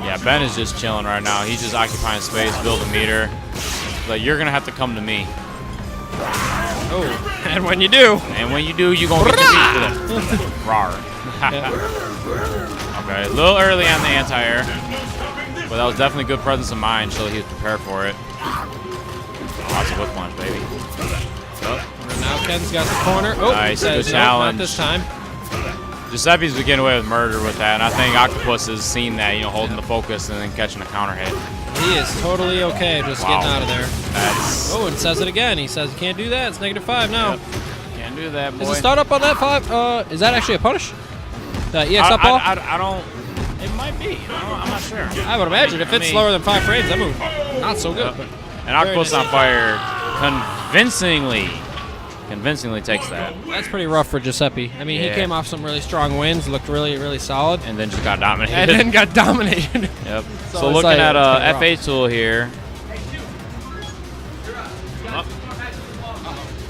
Yeah, Ben is just chilling right now. He's just occupying space, building meter. Like, you're going to have to come to me. Oh, and when you do. And when you do, you're going to get your feet flipped. Rawr. Okay, a little early on the anti-air. But that was definitely good presence of mind, so he was prepared for it. Lots of whip launch, baby. And now Ken's got the corner. Oh, nice, good no, challenge. not this time. Giuseppe's been getting away with murder with that, and I think Octopus has seen that, you know, holding the focus and then catching a counter hit. He is totally okay just getting out of there. That's... Oh, and says it again. He says you can't do that. It's -5 now. Yep. Can't do that, boy. Is the start up on that 5? Is that actually a punish? The EX up ball? I don't... It might be. I'm not sure. I would imagine if it's slower than 5 frames, that move not so good. But and OctopusOnFire convincingly takes that. That's pretty rough for Giuseppe. I mean, he came off some really strong wins, looked really, really solid. And then just got dominated. And then got dominated. Yep. So looking at FA tool here.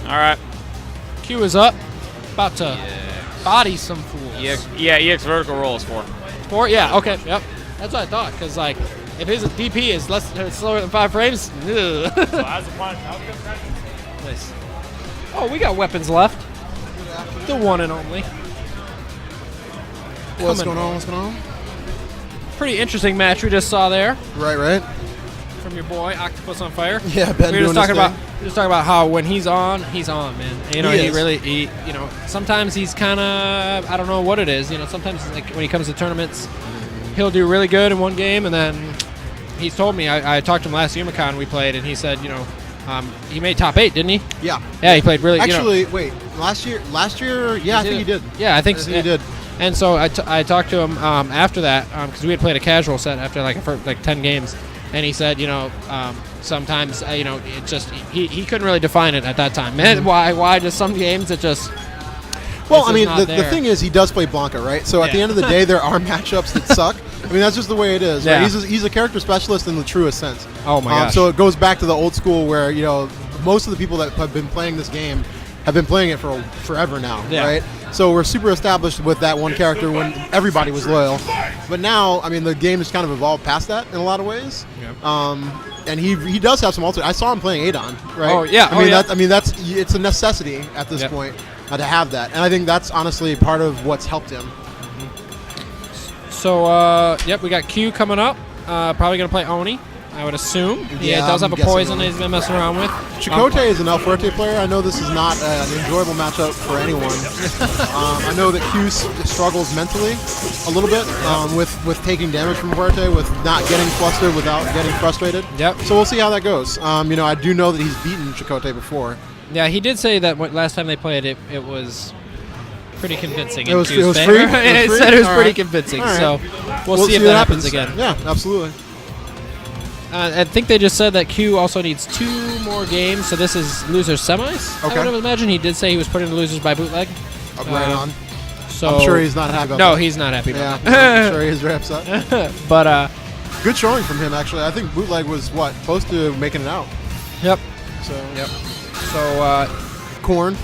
All right. Q is up. About to body some fools. EX vertical roll is 4. 4? Yeah, okay. Yep. That's what I thought. Because, like, if his DP is slower than 5 frames, ugh. So as a punch, that was good pressure. Nice. Oh, we got weapons left. The one and only. What's going on? What's going on? Pretty interesting match we just saw there. Right. From your boy, OctopusOnFire. Yeah, Ben we were just talking about how when he's on, man. You know, he sometimes he's kind of, I don't know what it is. You know, sometimes like when he comes to tournaments, he'll do really good in one game, and then he's told me, I talked to him last Youmacon we played, and he said, you know, he made top 8, didn't he? Yeah. Yeah, he played really. Actually, wait, last year, yeah, I think he did. Yeah, I think he did. And so I talked to him after that because we had played a casual set after like 10 games, and he said, you know, sometimes you know, it just he couldn't really define it at that time. Man, why just some games it just. Well, I mean, the thing is, he does play Blanca, right? So at the end of the day, there are matchups that suck. I mean, that's just the way it is. Yeah. Right? He's a character specialist in the truest sense. Oh my gosh. So it goes back to the old school where, you know, most of the people that have been playing this game have been playing it for forever now, right? So we're super established with that one character when everybody was loyal. But now, I mean, the game has kind of evolved past that in a lot of ways. Yep. And he does have some alternate. I saw him playing Adon, right? Oh yeah. It's a necessity at this point to have that, and I think that's honestly part of what's helped him. So we got Q coming up. Probably gonna play Oni, I would assume. He does have a poison that he's been messing around with. Chakotay is an El Fuerte player. I know this is not an enjoyable matchup for anyone. I know that Q struggles mentally a little bit with taking damage from Fuerte, with not getting flustered without getting frustrated. Yep. So we'll see how that goes. You know, I do know that he's beaten Chakotay before. Yeah, he did say that last time they played it, it was pretty convincing. It was free? It said it was pretty convincing. Right. So we'll see if that happens again. Yeah, absolutely. I think they just said that Q also needs 2 more games, so this is losers semis. Okay. I would imagine he did say he was put into losers by Bootleg. Right on. So I'm sure he's not happy about that. No, he's not happy about that. I'm sure he's very upset. But good showing from him, actually. I think Bootleg was close to making it out. Yep. So Corn.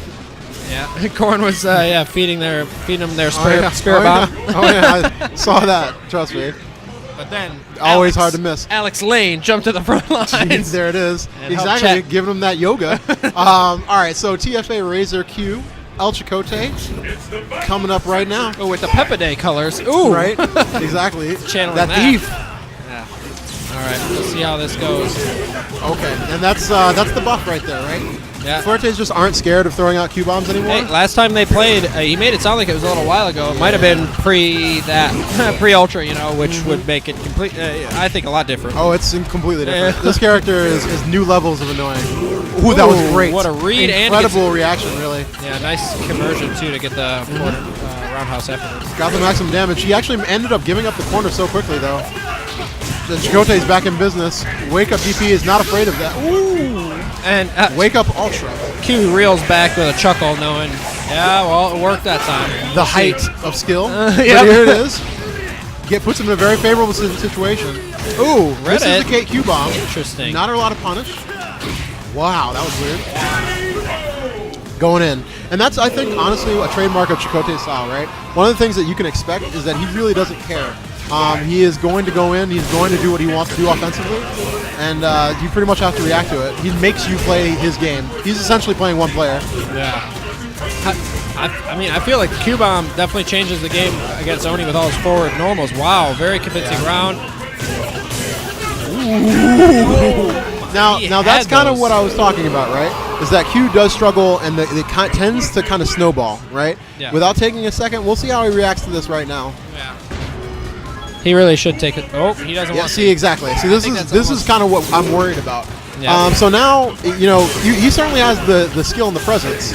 Yeah, Corn was feeding them their spirit bomb. Oh yeah, I saw that. Trust me. But then always hard to miss. Alex Lane jumped to the front line. Jeez, there it is. Exactly, giving him that yoga. All right, so TFA RZR Kiu, ElChakotay, coming up right now. Oh, with the Peppa Day colors. Ooh, right. Exactly. Channeling that thief. Yeah. All right, let's see how this goes. Okay, and that's the buff right there, right? Yeah. Fuertes just aren't scared of throwing out Q bombs anymore. Hey, last time they played, he made it sound like it was a little while ago. It might have been pre-Ultra, you know, which would make it complete. I think a lot different. Oh, it's completely different. This character is new levels of annoying. Ooh, that was great. What a read! Incredible reaction, really. Yeah, nice conversion too to get the corner roundhouse afterwards. Got the maximum damage. He actually ended up giving up the corner so quickly, though. The Chakotay's back in business. Wake Up DP is not afraid of that. Ooh! And Wake Up Ultra. Q reels back with a chuckle, knowing, yeah, well, it worked that time. The height of skill. Yep. Here it is. Puts him in a very favorable situation. Ooh, this is the KQ bomb. Interesting. Not a lot of punish. Wow, that was weird. Going in. And that's, I think, honestly, a trademark of Chakotay's style, right? One of the things that you can expect is that he really doesn't care He is going to go in. He's going to do what he wants to do offensively, and you pretty much have to react to it. He makes you play his game. He's essentially playing one player. Yeah. I mean, I feel like Q-Bomb definitely changes the game against Oni with all his forward normals. Wow, very convincing round. Now that's kind of what I was talking about, right? Is that Q does struggle, and it tends to kind of snowball, right? Yeah. Without taking a second, we'll see how he reacts to this right now. Yeah. He really should take it. Oh, he doesn't want to. See, exactly. See, this is kind of what I'm worried about. Yeah. So now, he certainly has the skill and the presence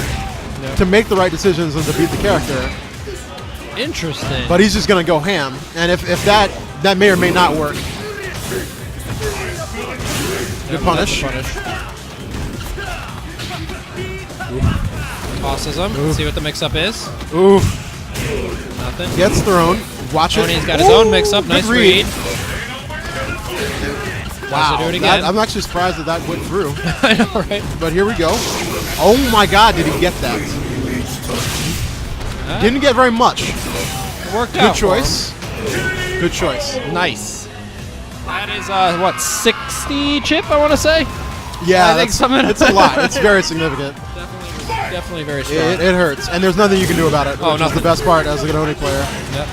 to make the right decisions and to beat the character. Interesting. But he's just going to go ham. And if that may or may not work. Good punish. Tosses him. Let's see what the mix-up is. Oof. Nothing. Gets thrown. Watch it. Oni's got his own mix-up. Nice read. Wow. Do it again. I'm actually surprised that went through. I know, right? But here we go. Oh my God, did he get that? Didn't get very much. It worked Good out. choice. Good choice. Nice. That is, what, 60 chip, I want to say? Yeah, I think it's a lot. It's very significant. Definitely very strong. It hurts, and there's nothing you can do about it, which is the best part as an Oni player. Yep.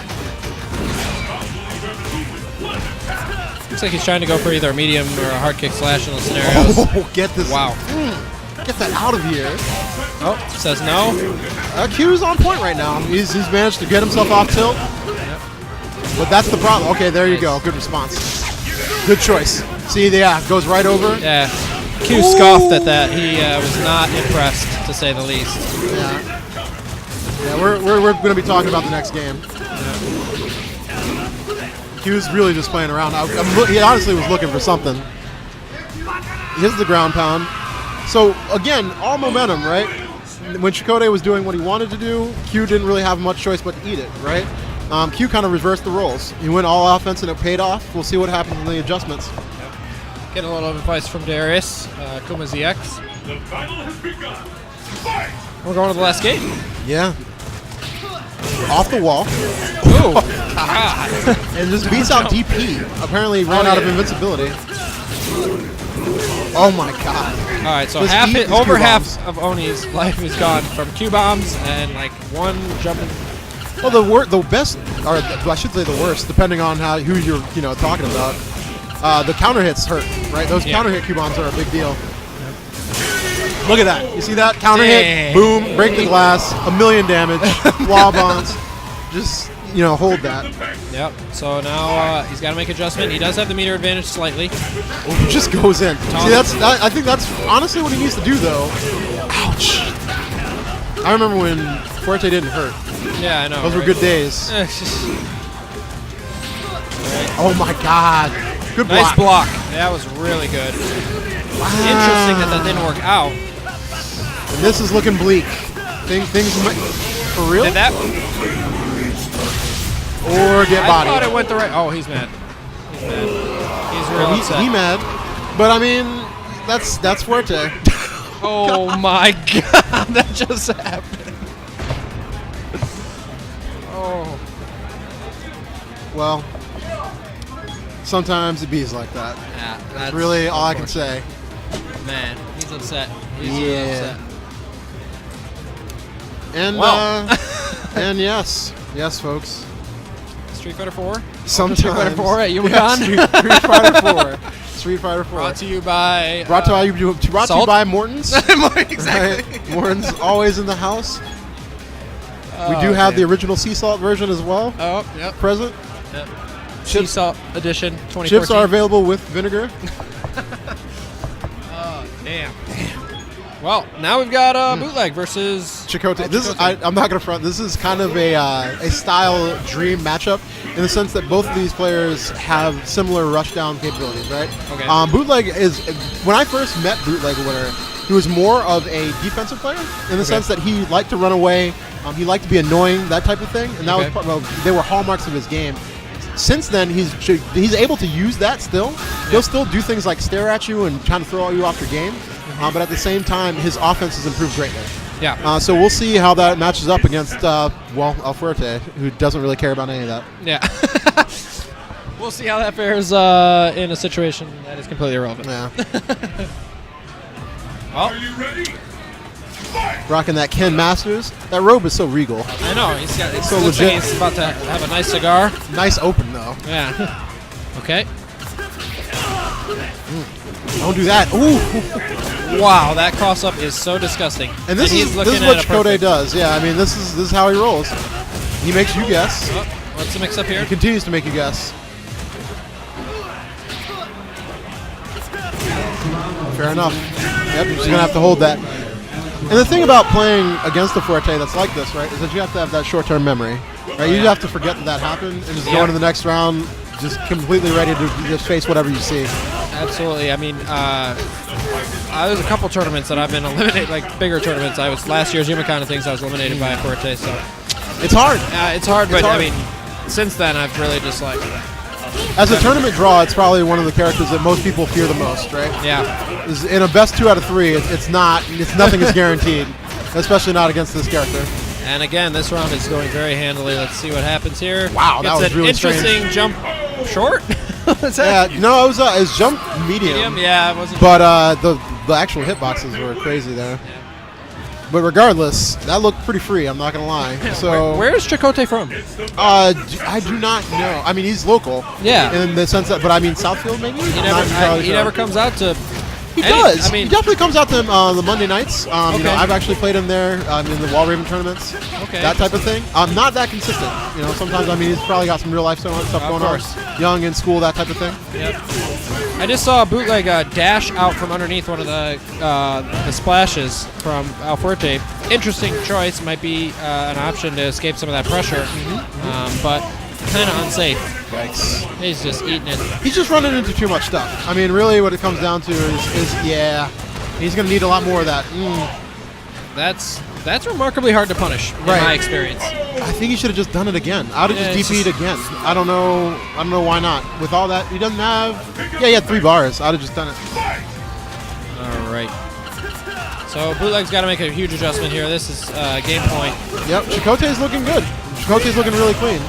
Looks like he's trying to go for either a medium or a hard kick slash in those scenarios. Oh, get this. Wow. Get that out of here. Oh, says no. Q's on point right now. He's managed to get himself off tilt. Yep. But that's the problem. Okay, there you go. Good response. Good choice. See, goes right over. Yeah. Q scoffed at that. He was not impressed, to say the least. Yeah. Yeah, we're going to be talking about the next game. Q's really just playing around. He honestly was looking for something. He hits the ground pound. So, again, all momentum, right? When ElChakotay was doing what he wanted to do, Q didn't really have much choice but to eat it, right? Q kind of reversed the roles. He went all offense and it paid off. We'll see what happens in the adjustments. Getting a little advice from Darius, Kuma ZX. The battle has begun. Fight! We're going to the last game. Yeah. Off the wall. Ooh. God. And just beats out DP. Apparently ran out of invincibility. Oh my God. All right, so Just over half Q-bombs. of Oni's life is gone from Q-bombs and like one jumping. Well, the best, or I should say the worst, depending on who you're talking about. The counter hits hurt, right? Those counter hit Q-bombs are a big deal. Look at that. You see that? Counter hit, boom, break the glass, 1,000,000 damage, wall bounce. Just, hold that. Yep. So now he's got to make adjustment. He does have the meter advantage slightly. Oh, just goes in. See, I think that's honestly what he needs to do, though. Ouch. I remember when Fuerte didn't hurt. Yeah, I know. Those were good days. Right. Oh my God. Good block. Nice block. That was really good. Interesting that didn't work out. And this is looking bleak. Things might, for real? Did that? Or get bodied. I thought it went the right. Oh, he's mad. He's mad. He's real upset. He's mad. But I mean, that's Fuerte. Oh my God, that just happened. Oh. Well, sometimes it be's like that. Yeah, That's really all I can say. Man, he's upset. He's really upset. And Well. and yes, folks. Street Fighter 4? Sometimes. Street Fighter 4 at Youmacon? Yeah, Street Fighter 4. Street Fighter 4. Brought to you by... Brought to you by Morton's. Exactly. Right? Morton's always in the house. We do have the original sea salt version as well. Oh, yep. Present. Yep. Sea Salt Edition 2014. Chips are available with vinegar. Oh, damn. Well, now we've got Bootleg versus ElChakotay. I'm not going to front. This is kind of a style dream matchup in the sense that both of these players have similar rushdown capabilities, right? Okay. Bootleg is, when I first met Bootleg winner, he was more of a defensive player in the sense that he liked to run away, he liked to be annoying, that type of thing, and that was they were hallmarks of his game. Since then, he's able to use that still. He'll still do things like stare at you and trying to throw you off your game. But at the same time, his offense has improved greatly. Yeah. So we'll see how that matches up against, El Fuerte, who doesn't really care about any of that. Yeah. We'll see how that fares in a situation that is completely irrelevant. Yeah. Are you ready? Fight! Rocking that Ken Masters. That robe is so regal. I know. He's got. It's So looks like legit. he's about to have a nice cigar. Nice open, though. Yeah. Okay. Don't do that. Ooh. Wow, that cross-up is so disgusting. And this he's is looking what at a Chakotay perfect- does. Yeah, I mean, this is how he rolls. He makes you guess. Oh, what's the mix-up here? He continues to make you guess. Fair enough. Yep, you're just gonna have to hold that. And the thing about playing against a Forte that's like this, right, is that you have to have that short-term memory. Right, you have to forget that happened and just go into the next round, just completely ready to just face whatever you see. Absolutely. I mean, there's a couple tournaments that I've been eliminated, like bigger tournaments. I was last year's Youmacon and things. I was eliminated by a Forte, so It's hard. it's hard. But hard. I mean, since then I've really just like, As a tournament draw, it's probably one of the characters that most people fear the most, right? yeah. Is in a best 2 out of 3, it's nothing is guaranteed, especially not against this character. And again, this round is going very handily. Let's see what happens here. Wow, that It's was an really interesting strange. jump short. What's that? Yeah, no, it was jump medium. Yeah, it wasn't. But the actual hitboxes were crazy there. But regardless, that looked pretty free. I'm not gonna lie. So Where's Chakotay from? I do not know. I mean, he's local. Yeah. In the sense that, but I mean, Southfield maybe. He I'm not entirely he sure. never comes out to. He does. I mean, he definitely comes out to the Monday nights. You Okay. know, I've actually played him there in the Wall Raven tournaments. Okay. That type of thing. Not that consistent. You know, sometimes I mean he's probably got some real life stuff going course. on. Young in school, that type of thing. Yep. I just saw a bootleg dash out from underneath one of the splashes from Alforte. Interesting choice. Might be an option to escape some of that pressure, but kind of unsafe. Yikes. He's just eating it. He's just running into too much stuff. I mean, really, what it comes down to is yeah, he's going to need a lot more of that. That's remarkably hard to punish, in Right. my experience. I think he should have just done it again. I would have Yeah, just it's DP'd again. I don't know why not. With all that, he doesn't have. Yeah, he had 3 bars. I'd have just done it. All right. So Bootleg's got to make a huge adjustment here. This is game point. Yep, Chakotay's looking good. Chakotay's looking really clean.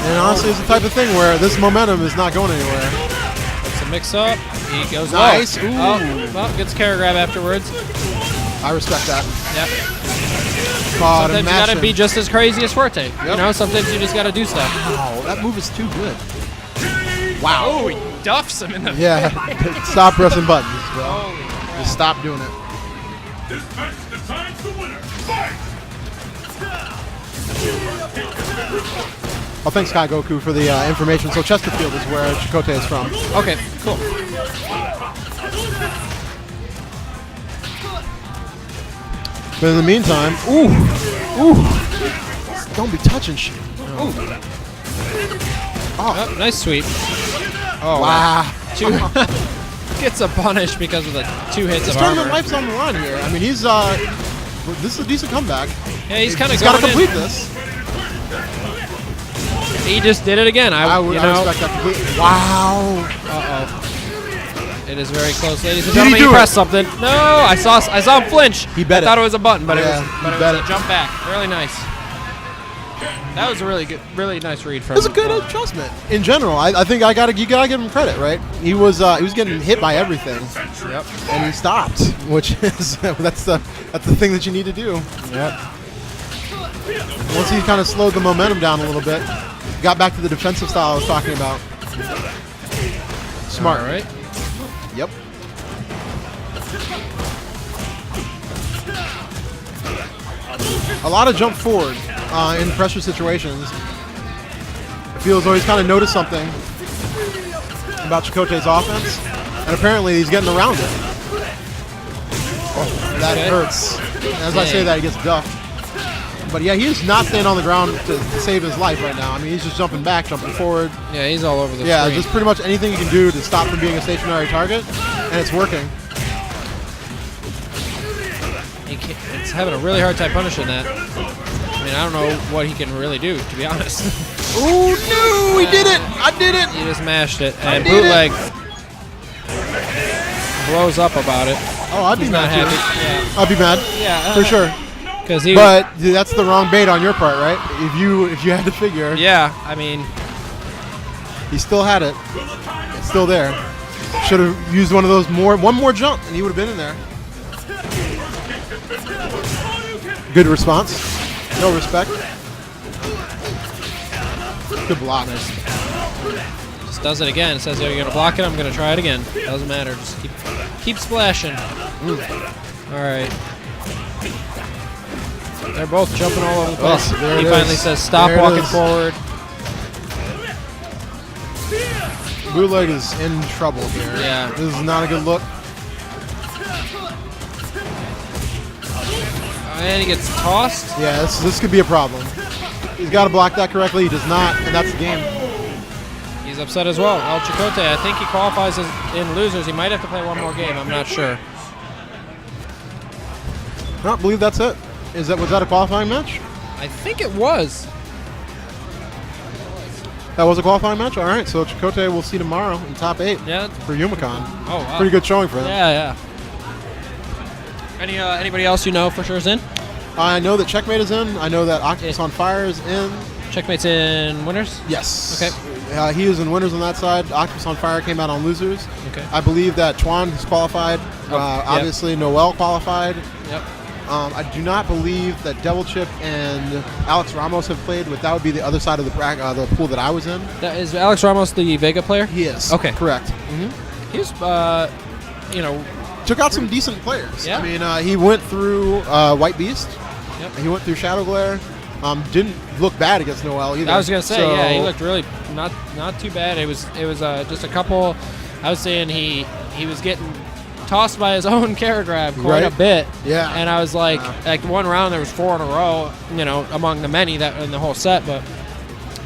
And honestly, it's the type of thing where this momentum is not going anywhere. It's a mix-up. He goes Nice. low. Ooh. Oh, well, gets carry grab afterwards. I respect that. Yep. God, Sometimes you got to be just as crazy as Forte. You know, sometimes you just got to do stuff. Wow, that move is too good. Wow. Oh, he duffs him in the Yeah, stop pressing buttons, bro. Holy Just stop doing it. This match decides the winner. Fight! Well, thanks, Kai Goku, for the information. So Chesterfield is where Chakotay is from. Okay, cool. But in the meantime, don't be touching shit. Oh, nice sweep. Oh, Wow. Two gets a punish because of the 2 hits His of tournament armor. life's on the line here. I mean, he's this is a decent comeback. Yeah, he's kind of He's got to going complete in. this. He just did it again. I you respect know. that completely. Wow. Uh-oh. It is very close, ladies and Did he gentlemen. do He it? pressed something. No, I saw him flinch. He bet I thought it. it was a button, but Yeah, it was, he bet a it. jump back. Really nice. That was a really good, really nice read from It was a good adjustment in general. I think you gotta give him credit, right? He was getting hit by everything, Yep. and he stopped, which is that's the thing that you need to do. Yep. Once he kind of slowed the momentum down a little bit, got back to the defensive style I was talking about. Smart, All right. Yep. A lot of jump forward in pressure situations. It feels though he's kind of noticed something about Chakotay's offense, and apparently he's getting around it. Oh, that Okay. hurts. As I say that, he gets ducked. But yeah, he is not staying on the ground to save his life right now. I mean, he's just jumping back, jumping forward. Yeah, he's all over the Yeah, screen. just pretty much anything you can do to stop from being a stationary target, and it's working. It's having a really hard time punishing that. I mean, I don't know what he can really do, to be honest. Oh no, he did it! I did it! He just mashed it, and did it. Bootleg blows up about it. Oh, I'd be He's mad not too. happy. I'd be mad. Yeah, For sure. But that's the wrong bait on your part, right? If you had to figure. Yeah, I mean, he still had it. It's still there. Should have used one of those one more jump, and he would have been in there. Good response. No respect. Good block. just does it again. Says, "Are you gonna block it? I'm gonna try it again." Doesn't matter. Just keep splashing. All right. They're both jumping all over the place. Oh, he finally says, "Stop walking forward." Bootleg is in trouble here. Yeah. This is not a good look. And he gets tossed. Yeah, this could be a problem. He's got to block that correctly. He does not, and that's the game. He's upset as well. ElChakotay, I think he qualifies in losers. He might have to play one more game. I'm not sure. I don't believe that's it. Was that a qualifying match? I think it was. That was a qualifying match? All right, so Chakotay we'll see tomorrow in top 8 for Youmacon. Oh, wow. Pretty good showing for him. Yeah. Anybody else you know for sure is in? I know that Checkmate is in. I know that OctopusOnFire is in. Checkmate's in winners? Yes. Okay. He is in winners on that side. OctopusOnFire came out on losers. Okay. I believe that Twan has qualified. Obviously, Noel qualified. Yep. I do not believe that DevilChipp and Alex Ramos have played, but that would be the other side of the pool that I was in. Is Alex Ramos the Vega player? He is. Okay. Correct. He was, took out some decent players. Yeah. I mean, he went through White Beast. Yep. He went through Shadow Glare. Didn't look bad against Noel either. I was gonna say, he looked really not too bad. It was just a couple. I was saying he was getting tossed by his own carrot grab quite a bit. Yeah. And I was like one round there was 4 in a row, among the many that in the whole set, but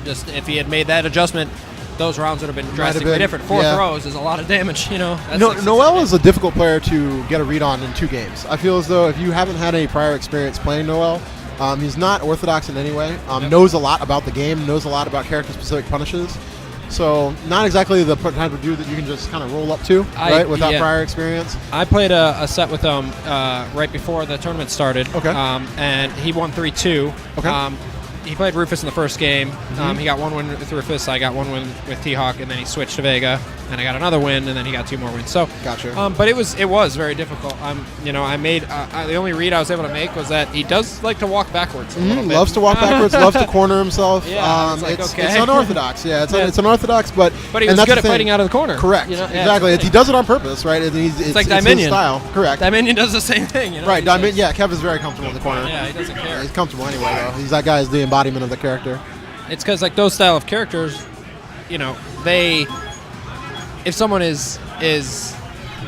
just if he had made that adjustment, those rounds would have been drastically different. 4 throws is a lot of damage, That's Noel is a difficult player to get a read on in 2 games. I feel as though if you haven't had any prior experience playing Noel, he's not orthodox in any way. Knows a lot about the game, knows a lot about character-specific punishes. So not exactly the type of dude that you can just kind of roll up to, without prior experience. I played a set with him right before the tournament started. Okay. And he won 3-2. Okay. He played Rufus in the first game. He got 1 win with Rufus. I got 1 win with T-Hawk, and then he switched to Vega, and I got another win, and then he got 2 more wins. So, gotcha. But it was very difficult. I made the only read I was able to make was that he does like to walk backwards. A little bit. Loves to walk backwards. Loves to corner himself. Yeah, it's unorthodox. Yeah, it's unorthodox, but he was good at fighting out of the corner. Correct. Exactly. He does it on purpose, right? It's like his Dominion style. Correct. Dominion does the same thing. Right. Dominion. Yeah, Kev is very comfortable in the corner. Yeah, he doesn't care. He's comfortable anyway, though. That guy is the embodiment of the character. It's because those style of characters, if someone is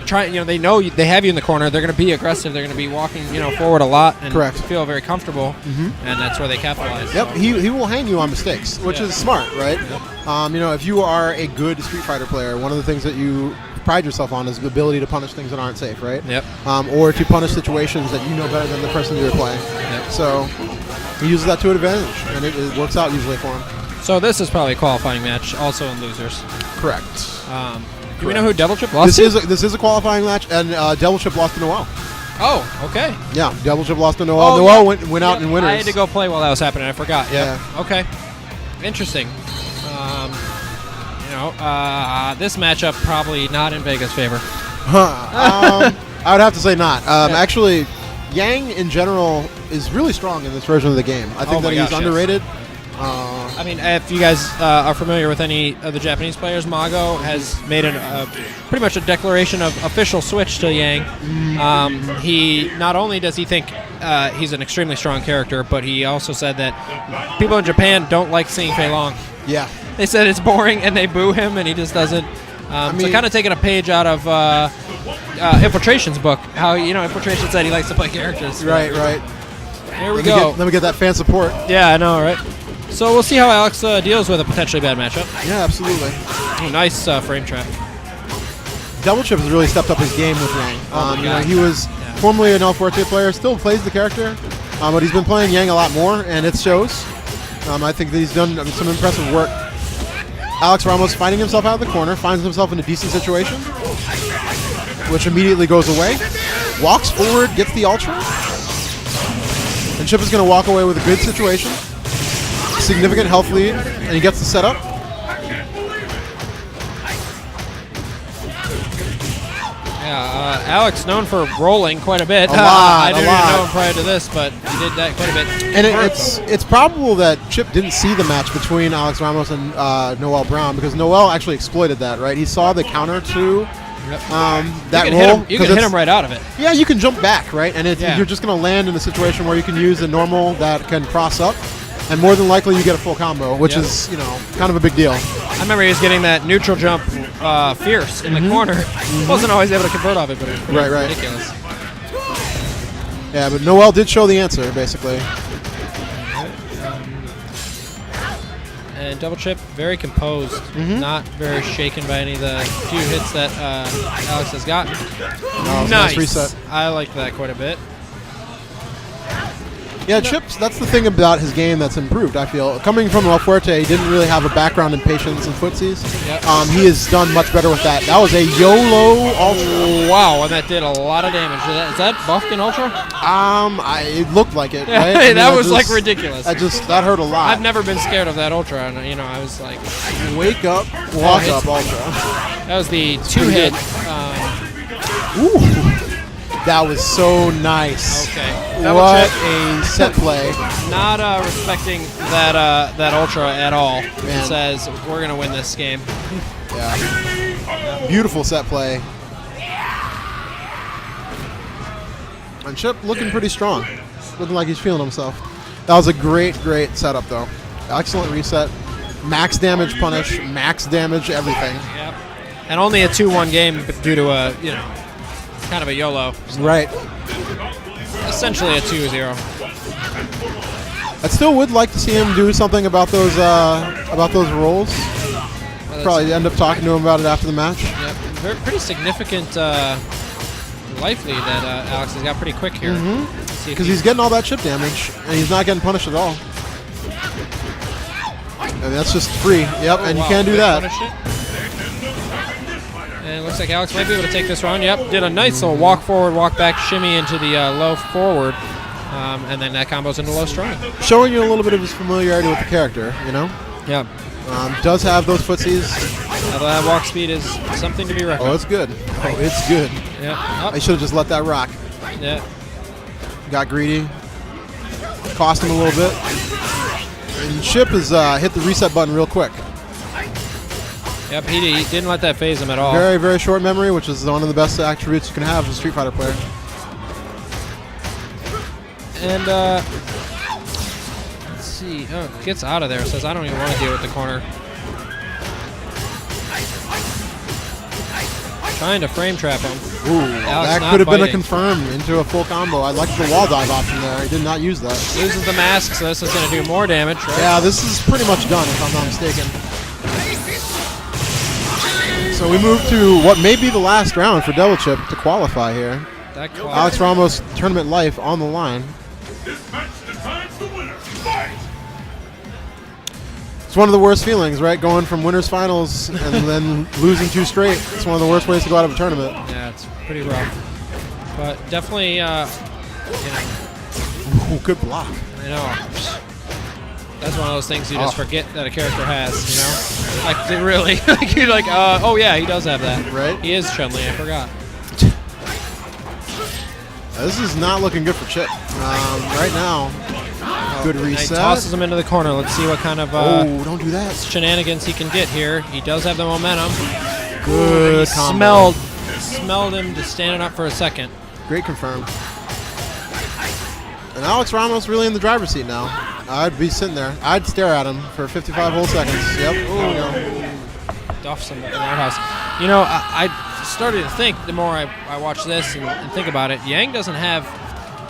trying, they know they have you in the corner, they're going to be aggressive, they're going to be walking, forward a lot and feel very comfortable, and that's where they capitalize. Yep, he will hang you on mistakes, which is smart, right? Yep. If you are a good Street Fighter player, one of the things that you pride yourself on is the ability to punish things that aren't safe, right? Yep. Or to punish situations that you know better than the person you're playing. Yep. So he uses that to an advantage, and it works out usually for him. So this is probably a qualifying match, also in losers. Correct. Do we know who DevilChipp lost to? This is a qualifying match, and DevilChipp lost to Noel. Oh, okay. Yeah, DevilChipp lost to Noel. Noel went out in winners. I had to go play while that was happening. I forgot. Yeah. Okay. Interesting. This matchup probably not in Vega's favor. I would have to say not. Actually, Yang in general is really strong in this version of the game. I think that he's underrated. If you guys are familiar with any of the Japanese players, Mago has made pretty much a declaration of official switch to Yang. He not only does he think he's an extremely strong character, but he also said that people in Japan don't like seeing Fei Long. Yeah. They said it's boring and they boo him and he just doesn't. So kind of taking a page out of Infiltration's book, how Infiltration said he likes to play characters. Right. Here we go. Let me get that fan support. Yeah, I know, right? So we'll see how Alex deals with a potentially bad matchup. Yeah, absolutely. Oh, nice frame trap. DevilChipp has really stepped up his game with Yang. He was formerly an El Fuerte player, still plays the character, but he's been playing Yang a lot more, and it shows. I think that he's done some impressive work. Alex Ramos finding himself out of the corner, finds himself in a decent situation, which immediately goes away. Walks forward, gets the ultra. And Chip is going to walk away with a good situation. Significant health lead, and he gets the setup. Yeah, Alex known for rolling quite a bit. A lot, I didn't a lot. know him prior to this, but he did that quite a bit. And it's probable that Chip didn't see the match between Alex Ramos and Noel Brown, because Noel actually exploited that, right? He saw the counter to that roll. You can hit him right out of it. Yeah, you can jump back, right? And Yeah. you're just going to land in a situation where you can use a normal that can cross up, and more than likely you get a full combo, which is, you know, kind of a big deal. I remember he was getting that neutral jump fierce in the corner. Wasn't always able to convert off it, but it was pretty ridiculous. Yeah, but Noel did show the answer, basically. And DevilChipp, very composed, not very shaken by any of the few hits that Alex has gotten. Nice reset. I like that quite a bit. Yeah, Chip's, that's the thing about his game that's improved, I feel. Coming from El Fuerte, he didn't really have a background in patience and footsies. Yep. He has done much better with that. That was a YOLO Ultra. Wow, and that did a lot of damage. Is that Buffkin Ultra? It looked like it, Yeah, right? I mean, that was like ridiculous. That hurt a lot. I've never been scared of that Ultra, and you know, I was like, Wake up, walk up Ultra. that was the two-hit. Ooh. That was so nice. Okay. What a set play. Not respecting that Ultra at all. Man. It says, we're going to win this game. Yeah. Beautiful set play. And Chip looking pretty strong. Looking like he's feeling himself. That was a great setup, though. Excellent reset. Max damage punish, max damage everything. Yep. And only a 2-1 game due to a, you know, kind of a YOLO. Right. Essentially a 2-0. I still would like to see him do something about those rolls. Well, Probably end up talking to him about it after the match. Yep. Pretty significant life lead that Alex has got pretty quick here. Because he's getting all that chip damage, and he's not getting punished at all. And that's just free. Yep, and you can't do that. And it looks like Alex might be able to take this round. Yep, did a nice little walk forward, walk back, shimmy into the low forward. And then that combos into low strong. Showing you a little bit of his familiarity with the character, you know? Yeah. Does have those footsies. That walk speed is something to be reckoned. Oh, it's good. Oh, it's good. Yeah. I should have just let that rock. Yeah. Got greedy. Cost him a little bit. And Chip has hit the reset button real quick. Yep, he didn't let that phase him at all. Very, very short memory, which is one of the best attributes you can have as a Street Fighter player. And, let's see. Oh, gets out of there. Says, I don't even want to deal with the corner. Trying to frame trap him. Ooh, Alex that not could have been a biting. confirm into a full combo. I liked the wall dive option there. He did not use that. Uses the mask, so this is going to do more damage, right? Yeah, this is pretty much done, if I'm not mistaken. So we move to what may be the last round for DevilChipp to qualify here. Alex Ramos tournament life on the line. This match decides the winner. Fight! It's one of the worst feelings, right? Going from winners finals and then losing 2 straight. It's one of the worst ways to go out of a tournament. Yeah, it's pretty rough. But definitely, you know. Ooh, good block. I know. That's one of those things you just forget that a character has, you know? Like, really? Like, you're like, oh yeah, he does have that. Right. He is Chun-Li, I forgot. This is not looking good for Chip. Right now, good reset. He tosses him into the corner. Let's see what kind of oh, don't do that. shenanigans he can get here. He does have the momentum. Good combo. Smelled him just standing up for a second. Great confirm. And Alex Ramos really in the driver's seat now. I'd be sitting there. I'd stare at him for 55 whole seconds. Yep. Duffs him in the roundhouse. You know, I started to think, the more I watch this and think about it, Yang doesn't have,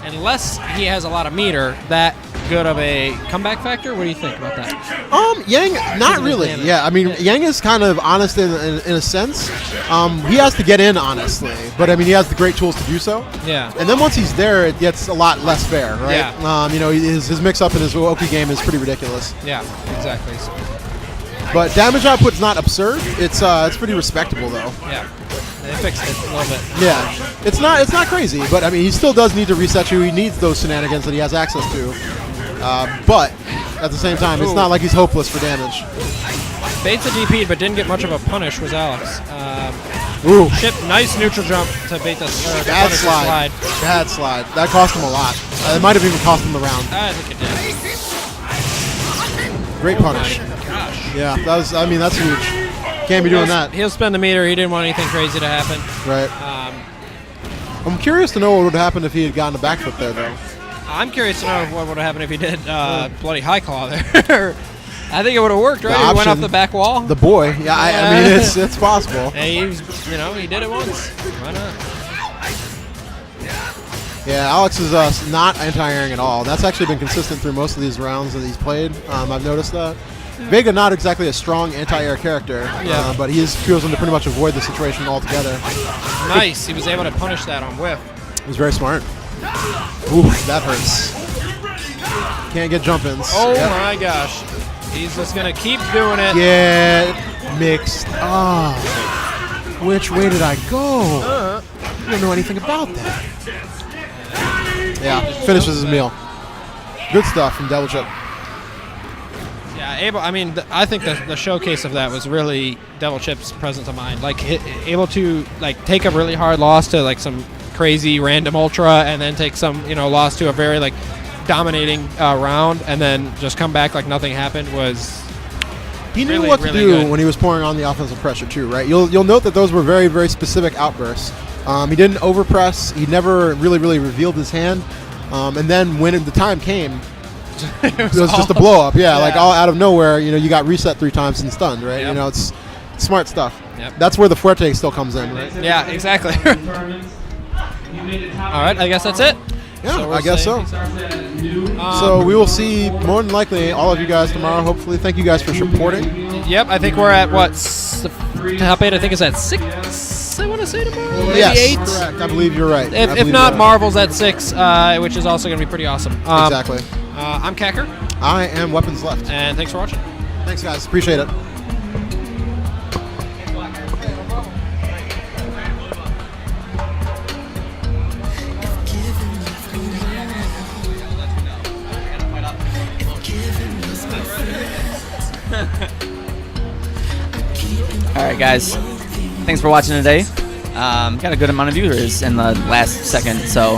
unless he has a lot of meter, that good of a comeback factor. What do you think about that? Yang, not really. Yeah, I mean, Yang is kind of honest in a sense. He has to get in honestly, but I mean, he has the great tools to do so. Yeah. And then once he's there, it gets a lot less fair, right? Yeah. You know, his mix-up in his Oki game is pretty ridiculous. Yeah, exactly. But damage output's not absurd. It's pretty respectable though. Yeah. They fixed it a little bit. Yeah, it's not crazy, but I mean, he still does need to reset you. He needs those shenanigans that he has access to. But at the same time, it's not like he's hopeless for damage. Bates a DP, but didn't get much of a punish was Alex. Ooh, Chip, nice neutral jump to bait the bad punish the slide. Bad slide. That cost him a lot. It might have even cost him the round. I think it did. Great punish. Oh my gosh. Yeah, that was. I mean, that's huge. Can't be doing that. He'll spend the meter. He didn't want anything crazy to happen. Right. I'm curious to know what would have happened if he had gotten a backflip there, though. I'm curious to know what would have happened if he did bloody high claw there. I think it would have worked, right? He went off the back wall. The boy. Yeah, I mean, it's possible. And he did it once. Why not? Yeah, Alex is not anti-airing at all. That's actually been consistent through most of these rounds that he's played. I've noticed that. Vega not exactly a strong anti-air character, but he has chosen to pretty much avoid the situation altogether. Nice. He was able to punish that on whiff. He was very smart. Ooh, that hurts. Can't get jump-ins. Oh my gosh. He's just going to keep doing it. Yeah, mixed. Ah, which way did I go? I don't know anything about that. Yeah, finishes his meal. Good stuff from DevilChipp. Yeah, I think the showcase of that was really DevilChipp's presence of mind. Like, able to take a really hard loss to some crazy random ultra, and then take some loss to a very dominating round, and then just come back like nothing happened. He knew really, what to really do good. when he was pouring on the offensive pressure too, right? You'll note that those were very, very specific outbursts. He didn't overpress. He never really revealed his hand. And then when the time came, it was just a blow up. Yeah, all out of nowhere. You got reset 3 times and stunned, right? Yep. It's smart stuff. Yep. That's where the Fuerte still comes in, right? Yeah, exactly. All right, I guess that's it. Yeah, I guess so. So we will see more than likely all of you guys tomorrow. Hopefully, thank you guys for supporting. Yep, I think we're at top 8. I think it's at 6. I want to say tomorrow. Maybe Yes, 8. correct. I believe you're right. If not, Marvel's at 6, which is also going to be pretty awesome. Exactly. I'm Kacker, I am Weapons Left. and thanks for watching. Thanks, guys. Appreciate it. Alright guys, thanks for watching today. Got a good amount of viewers in the last second, so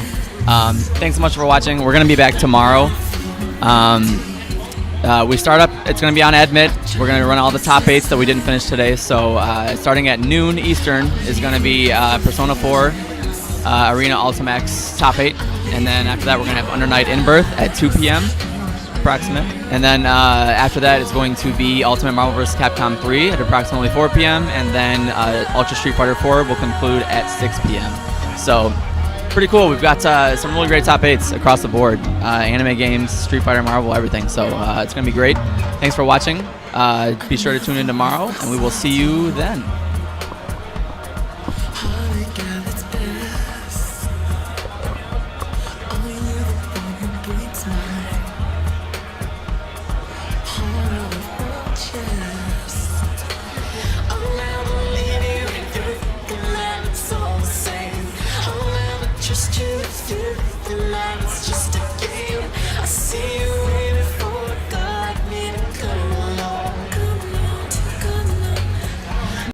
thanks so much for watching. We're going to be back tomorrow. We start up, it's going to be on addMitt. We're going to run all the top 8s that we didn't finish today, so starting at noon Eastern is going to be Persona 4 Arena Ultimax top 8, and then after that we're going to have Under Night In Birth at 2 p.m. approximate, and then after that it's going to be Ultimate Marvel vs. Capcom 3 at approximately 4 p.m. and then Ultra Street Fighter 4 will conclude at 6 p.m. So pretty cool. We've got some really great top 8s across the board, anime games, Street Fighter, Marvel, everything. So it's going to be great. Thanks for watching. Be sure to tune in tomorrow, and we will see you then. Just a game. I see